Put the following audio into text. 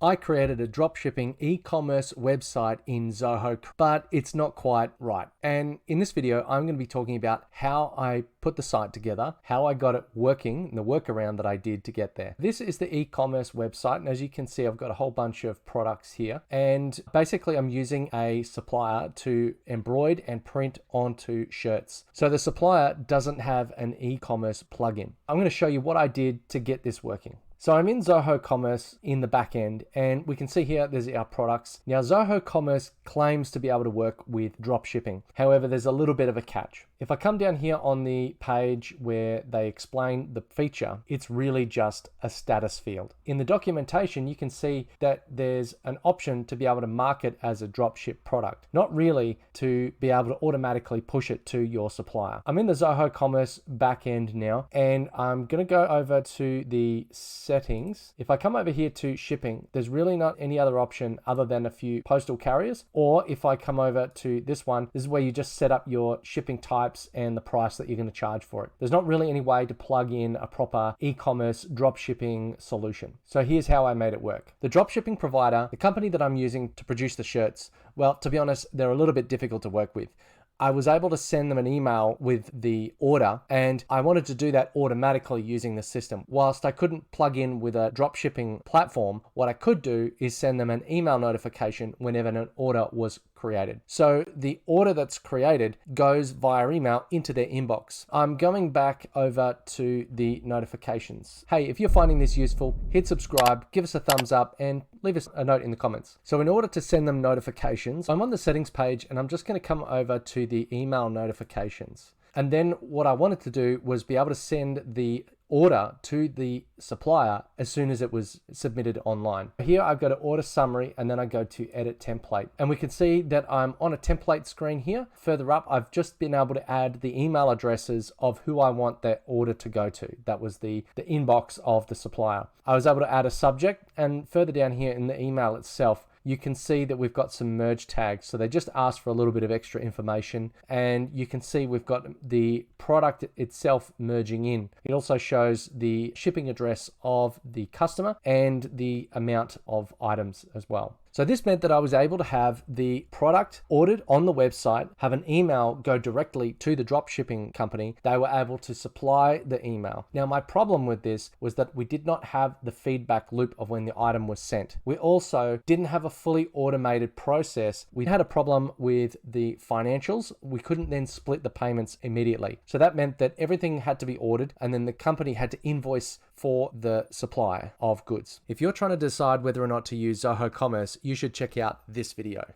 I created a dropshipping e-commerce website in Zoho, but it's not quite right. And in this video, I'm going to be talking about how I put the site together, how I got it working, and the workaround that I did to get there. This is the e-commerce website, and as you can see, I've got a whole bunch of products here. And basically, I'm using a supplier to embroider and print onto shirts. So the supplier doesn't have an e-commerce plugin. I'm going to show you what I did to get this working. So I'm in Zoho Commerce in the back end, and we can see here there's our products. Now Zoho Commerce claims to be able to work with dropshipping. However, there's a little bit of a catch. If I come down here on the page where they explain the feature, it's really just a status field. In the documentation, you can see that there's an option to be able to mark it as a dropship product, not really to be able to automatically push it to your supplier. I'm in the Zoho Commerce backend now, and I'm going to go over to the settings. If I come over here to shipping, there's really not any other option other than a few postal carriers. Or if I come over to this one, this is where you just set up your shipping types and the price that you're going to charge for it. There's not really any way to plug in a proper e-commerce dropshipping solution. So here's how I made it work. The dropshipping provider, the company that I'm using to produce the shirts, well, to be honest, they're a little bit difficult to work with. I was able to send them an email with the order, and I wanted to do that automatically using the system. Whilst I couldn't plug in with a dropshipping platform, what I could do is send them an email notification whenever an order was created. So the order that's created goes via email into their inbox. I'm going back over to the notifications. Hey, if you're finding this useful, hit subscribe, give us a thumbs up, and leave us a note in the comments. So in order to send them notifications, I'm on the settings page, and I'm just going to come over to the email notifications. And then what I wanted to do was be able to send the order to the supplier as soon as it was submitted online. Here I've got an order summary, and then I go to edit template, and we can see that I'm on a template screen here. Further up, I've just been able to add the email addresses of who I want that order to go to. That was the inbox of the supplier. I was able to add a subject, and further down here in the email itself, you can see that we've got some merge tags. So they just ask for a little bit of extra information, and you can see we've got the product itself merging in. It also shows the shipping address of the customer and the amount of items as well. So this meant that I was able to have the product ordered on the website, have an email go directly to the dropshipping company. They were able to supply the email. Now, my problem with this was that we did not have the feedback loop of when the item was sent. We also didn't have a fully automated process. We had a problem with the financials. We couldn't then split the payments immediately. So that meant that everything had to be ordered, and then the company had to invoice for the supply of goods. If you're trying to decide whether or not to use Zoho Commerce, you should check out this video.